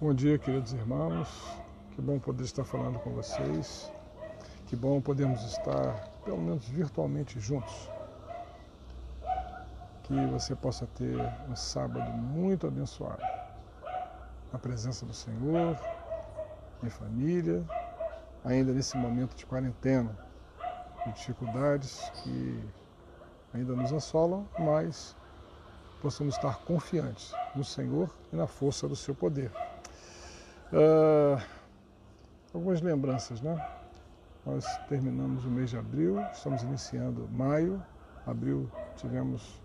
Bom dia, queridos irmãos. Que bom poder estar falando com vocês. Que bom podermos estar, pelo menos virtualmente, juntos. Que você possa ter um sábado muito abençoado. Na presença do Senhor, em família, ainda nesse momento de quarentena, de dificuldades que ainda nos assolam, mas possamos estar confiantes no Senhor e na força do seu poder. Algumas lembranças, né? Nós terminamos o mês de abril, estamos iniciando maio. Abril tivemos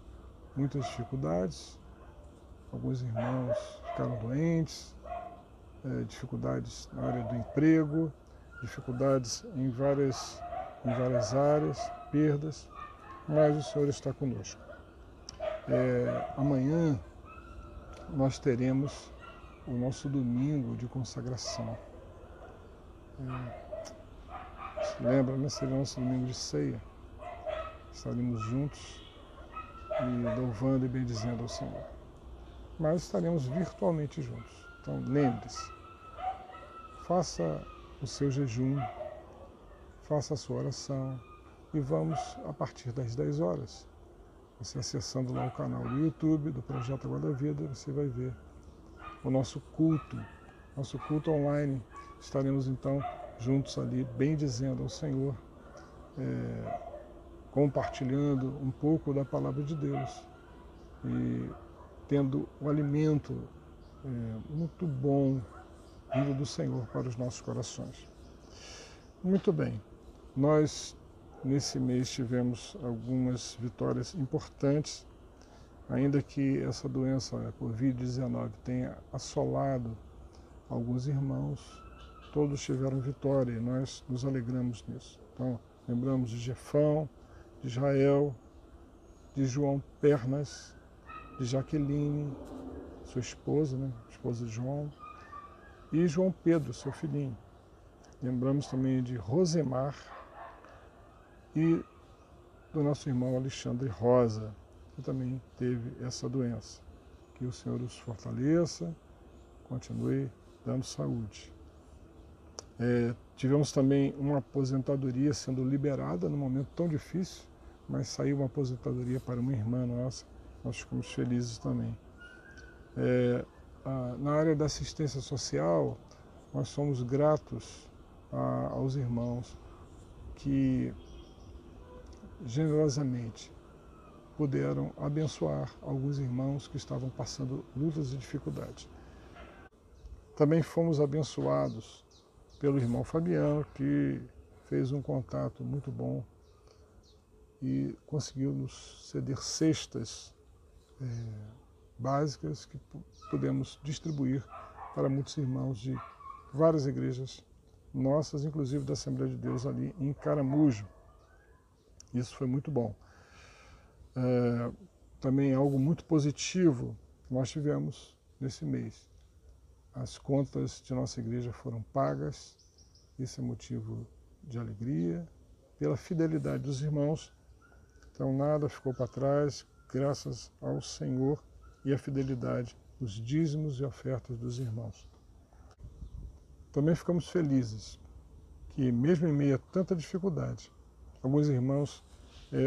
muitas dificuldades, alguns irmãos ficaram doentes, dificuldades na área do emprego, dificuldades em várias áreas, perdas, mas o Senhor está conosco. Amanhã nós teremos o nosso domingo de consagração. Lembra, né? Seria o nosso domingo de ceia. Estaremos juntos e louvando e bendizendo ao Senhor. Mas estaremos virtualmente juntos. Então lembre-se, faça o seu jejum, faça a sua oração e vamos a partir das 10 horas. Você acessando lá o canal do YouTube do Projeto Água da Vida, você vai ver o nosso culto online. Estaremos então juntos ali, bendizendo ao Senhor, compartilhando um pouco da palavra de Deus e tendo um alimento muito bom vindo do Senhor para os nossos corações. Muito bem, nós nesse mês tivemos algumas vitórias importantes, ainda que essa doença, a Covid-19, tenha assolado alguns irmãos, todos tiveram vitória e nós nos alegramos nisso. Então, lembramos de Jefão, de Israel, de João Pernas, de Jaqueline, sua esposa, né? Esposa de João, e João Pedro, seu filhinho. Lembramos também de Rosemar e do nosso irmão Alexandre Rosa, que também teve essa doença. Que o Senhor os fortaleça, continue dando saúde. Tivemos também uma aposentadoria sendo liberada num momento tão difícil, mas saiu uma aposentadoria para uma irmã nossa, nós ficamos felizes também. Na área da assistência social, nós somos gratos aos irmãos que generosamente puderam abençoar alguns irmãos que estavam passando lutas e dificuldades. Também fomos abençoados pelo irmão Fabiano, que fez um contato muito bom e conseguiu nos ceder cestas básicas que pudemos distribuir para muitos irmãos de várias igrejas nossas, inclusive da Assembleia de Deus ali em Caramujo. Isso foi muito bom. Também algo muito positivo nós tivemos nesse mês. As contas de nossa igreja foram pagas, isso é motivo de alegria, pela fidelidade dos irmãos. Então nada ficou para trás, graças ao Senhor e à fidelidade dos dízimos e ofertas dos irmãos. Também ficamos felizes que, mesmo em meio a tanta dificuldade, alguns irmãos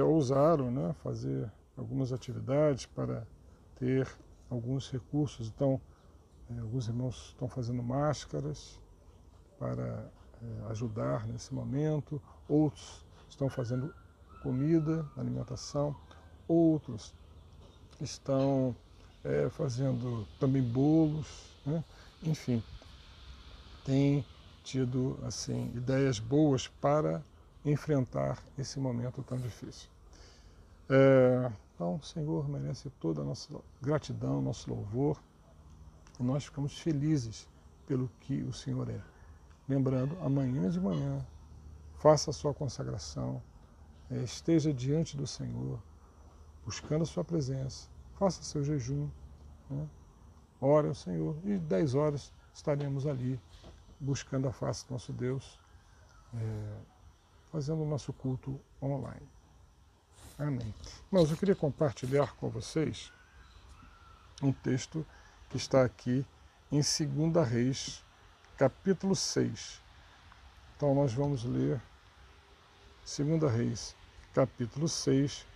ousaram, né, fazer algumas atividades para ter alguns recursos. Então, alguns irmãos estão fazendo máscaras para ajudar nesse momento, outros estão fazendo comida, alimentação, outros estão fazendo também bolos, né? Enfim, tem tido assim ideias boas para enfrentar esse momento tão difícil. Então, o Senhor merece toda a nossa gratidão, nosso louvor, e nós ficamos felizes pelo que o Senhor é. Lembrando, amanhã de manhã, faça a sua consagração, esteja diante do Senhor, buscando a sua presença, faça seu jejum, né? Ore ao Senhor, e 10 horas estaremos ali, buscando a face do nosso Deus, fazendo o nosso culto online. Amém. Mas eu queria compartilhar com vocês um texto que está aqui em 2 Reis, capítulo 6. Então nós vamos ler 2 Reis, capítulo 6,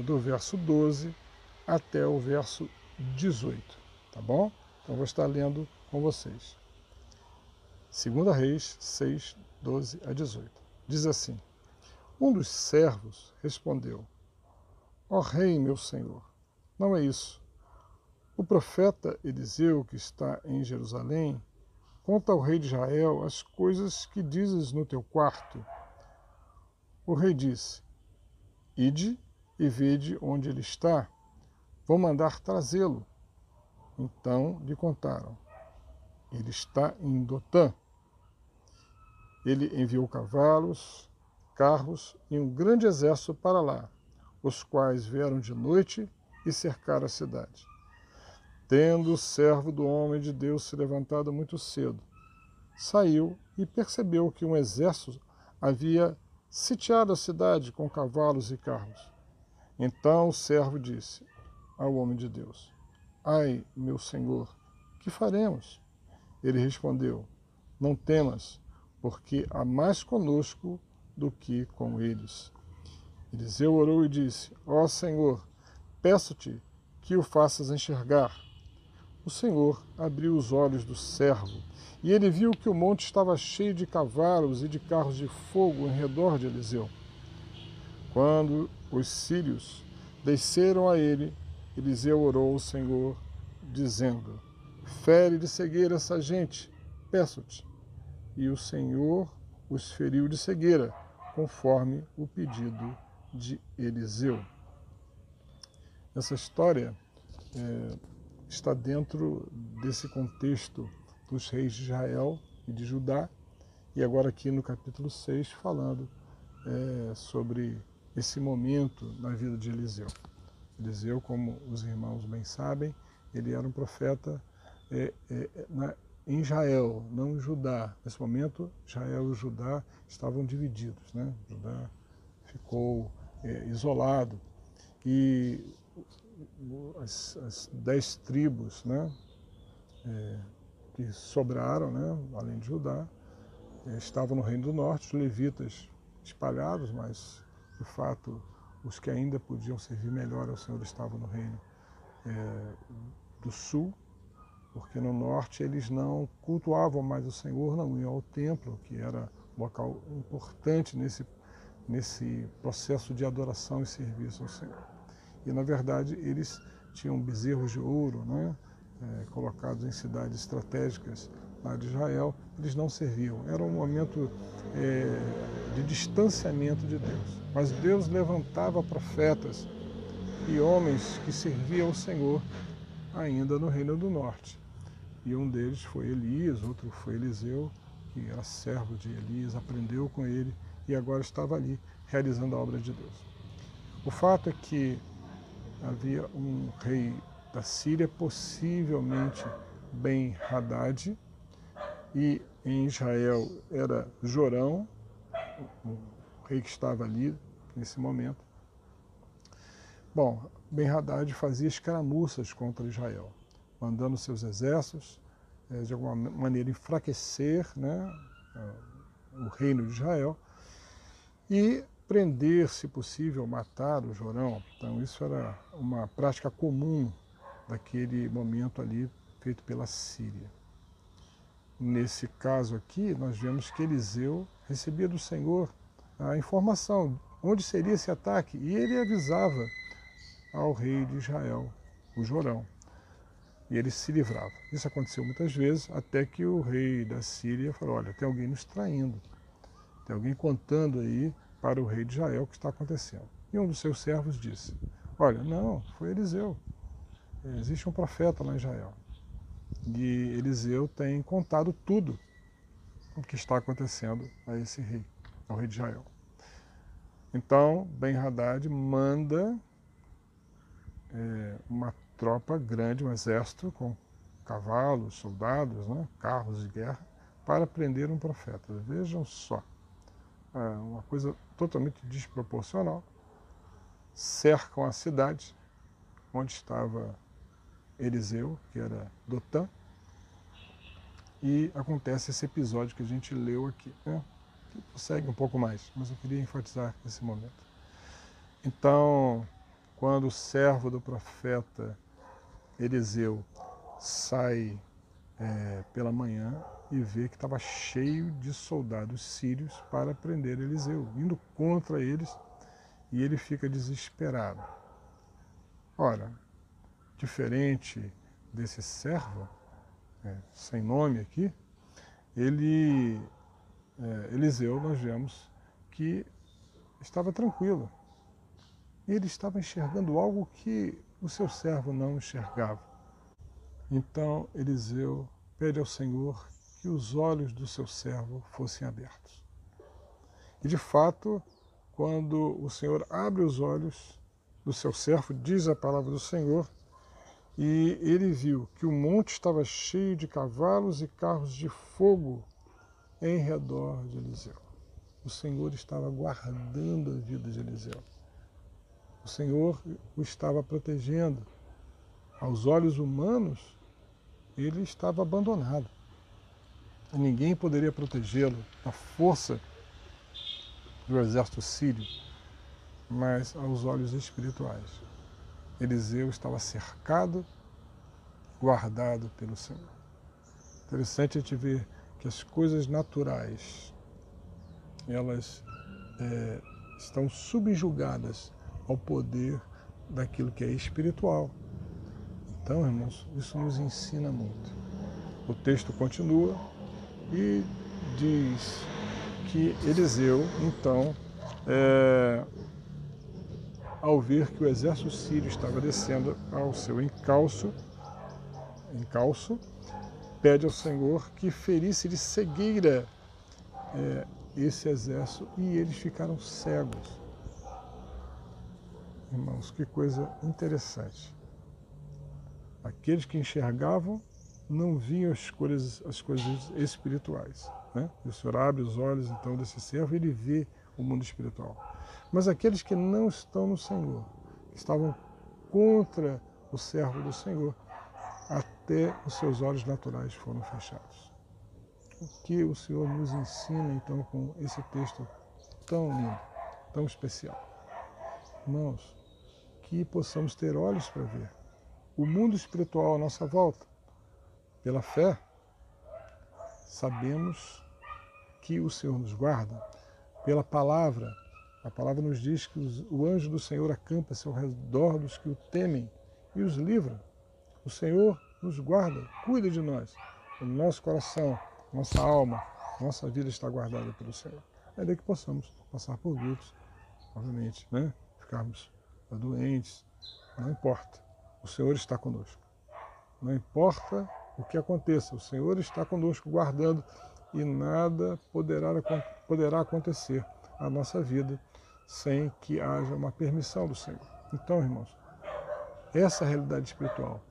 do verso 12 até o verso 18, tá bom? Então eu vou estar lendo com vocês. 2 Reis 6, 12 a 18. Diz assim: Um dos servos respondeu: Ó rei, meu senhor, não é isso. O profeta Eliseu, que está em Jerusalém, conta ao rei de Israel as coisas que dizes no teu quarto. O rei disse: Ide e vede onde ele está. Vou mandar trazê-lo. Então lhe contaram: Ele está em Dotã. Ele enviou cavalos, carros e um grande exército para lá, os quais vieram de noite e cercaram a cidade. Tendo o servo do homem de Deus se levantado muito cedo, saiu e percebeu que um exército havia sitiado a cidade com cavalos e carros. Então o servo disse ao homem de Deus: Ai, meu senhor, que faremos? Ele respondeu: Não temas, porque há mais conosco do que com eles. Eliseu orou e disse: Ó Senhor, peço-te que o faças enxergar. O Senhor abriu os olhos do servo, e ele viu que o monte estava cheio de cavalos e de carros de fogo em redor de Eliseu. Quando os sírios desceram a ele, Eliseu orou ao Senhor, dizendo: Fere de cegueira essa gente, peço-te. E o Senhor os feriu de cegueira, conforme o pedido de Eliseu. Essa história está dentro desse contexto dos reis de Israel e de Judá, e agora aqui no capítulo 6, falando sobre esse momento na vida de Eliseu. Eliseu, como os irmãos bem sabem, ele era um profeta em Israel, não em Judá. Nesse momento, Israel e Judá estavam divididos, né? Judá ficou isolado e as 10 tribos, né, que sobraram, né, além de Judá, estavam no Reino do Norte, os levitas espalhados, mas, de fato, os que ainda podiam servir melhor ao Senhor estavam no Reino do Sul, porque no Norte eles não cultuavam mais o Senhor, não iam ao templo, que era um local importante nesse processo de adoração e serviço ao Senhor. E, na verdade, eles tinham bezerros de ouro, né, colocados em cidades estratégicas lá de Israel, eles não serviam. Era um momento de distanciamento de Deus. Mas Deus levantava profetas e homens que serviam ao Senhor ainda no Reino do Norte. E um deles foi Elias, outro foi Eliseu, que era servo de Elias, aprendeu com ele e agora estava ali realizando a obra de Deus. O fato é que havia um rei da Síria, possivelmente Ben-Hadad, e em Israel era Jorão, o rei que estava ali nesse momento. Bom, Ben-Hadad fazia escaramuças contra Israel, mandando seus exércitos, de alguma maneira, enfraquecer, né, o reino de Israel e prender, se possível, matar o Jorão. Então isso era uma prática comum daquele momento ali, feito pela Síria. Nesse caso aqui, nós vemos que Eliseu recebia do Senhor a informação onde seria esse ataque, e ele avisava ao rei de Israel, o Jorão, e ele se livrava. Isso aconteceu muitas vezes, até que o rei da Síria falou: olha, tem alguém nos traindo, tem alguém contando aí para o rei de Israel o que está acontecendo. E um dos seus servos disse: olha, não, foi Eliseu, existe um profeta lá em Israel. E Eliseu tem contado tudo o que está acontecendo a esse rei, ao rei de Israel. Então, Ben-Hadad manda uma tropa grande, um exército com cavalos, soldados, né, carros de guerra, para prender um profeta. Vejam só, uma coisa totalmente desproporcional. Cercam a cidade onde estava Eliseu, que era Dotã, e acontece esse episódio que a gente leu aqui, né? Que prossegue um pouco mais, mas eu queria enfatizar esse momento. Então, quando o servo do profeta Eliseu sai pela manhã e vê que estava cheio de soldados sírios para prender Eliseu, indo contra eles, e ele fica desesperado. Ora, diferente desse servo, sem nome aqui, Eliseu, nós vemos que estava tranquilo. Ele estava enxergando algo que o seu servo não enxergava. Então Eliseu pede ao Senhor que os olhos do seu servo fossem abertos. E de fato, quando o Senhor abre os olhos do seu servo, diz a palavra do Senhor, e ele viu que o monte estava cheio de cavalos e carros de fogo em redor de Eliseu. O Senhor estava guardando a vida de Eliseu. O Senhor o estava protegendo. Aos olhos humanos, ele estava abandonado. E ninguém poderia protegê-lo da força do exército sírio, mas aos olhos espirituais, Eliseu estava cercado, guardado pelo Senhor. Interessante a gente ver que as coisas naturais, elas estão subjugadas ao poder daquilo que é espiritual. Então, irmãos, isso nos ensina muito. O texto continua e diz que Eliseu, então, ao ver que o exército sírio estava descendo ao seu encalço, pede ao Senhor que ferisse de cegueira esse exército, e eles ficaram cegos. Irmãos, que coisa interessante. Aqueles que enxergavam não viam as coisas espirituais, né? E o Senhor abre os olhos então desse servo e ele vê o mundo espiritual. Mas aqueles que não estão no Senhor, que estavam contra o servo do Senhor, até os seus olhos naturais foram fechados. O que o Senhor nos ensina então com esse texto tão lindo, tão especial? Irmãos, que possamos ter olhos para ver o mundo espiritual à nossa volta. Pela fé, sabemos que o Senhor nos guarda. Pela palavra, a palavra nos diz que o anjo do Senhor acampa-se ao redor dos que o temem e os livra. O Senhor nos guarda, cuida de nós. O nosso coração, nossa alma, nossa vida está guardada pelo Senhor. Ainda que possamos passar por lutos, obviamente, né? Ficarmos doentes, não importa. O Senhor está conosco. Não importa o que aconteça, o Senhor está conosco guardando, e nada poderá acontecer à nossa vida sem que haja uma permissão do Senhor. Então, irmãos, essa realidade espiritual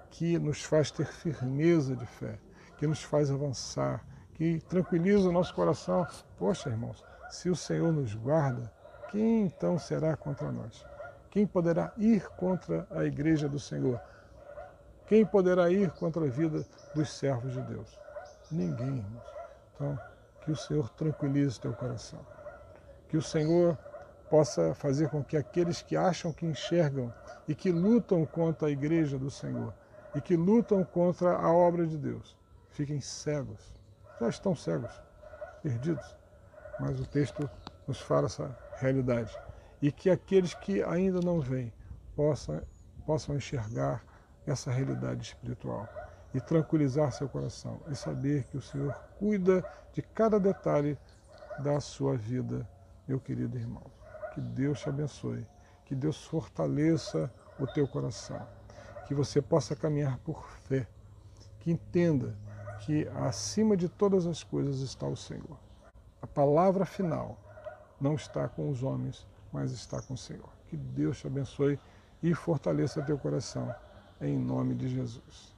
que nos faz ter firmeza de fé, que nos faz avançar, que tranquiliza o nosso coração. Poxa, irmãos, se o Senhor nos guarda, quem então será contra nós? Quem poderá ir contra a igreja do Senhor? Quem poderá ir contra a vida dos servos de Deus? Ninguém, irmãos. Então, que o Senhor tranquilize o teu coração. Que o Senhor possa fazer com que aqueles que acham que enxergam e que lutam contra a igreja do Senhor e que lutam contra a obra de Deus, fiquem cegos. Já estão cegos, perdidos. Mas o texto nos fala essa realidade. E que aqueles que ainda não veem possam enxergar essa realidade espiritual e tranquilizar seu coração e saber que o Senhor cuida de cada detalhe da sua vida, meu querido irmão. Que Deus te abençoe, que Deus fortaleça o teu coração, que você possa caminhar por fé, que entenda que acima de todas as coisas está o Senhor. A palavra final não está com os homens, mas está com o Senhor. Que Deus te abençoe e fortaleça teu coração, em nome de Jesus.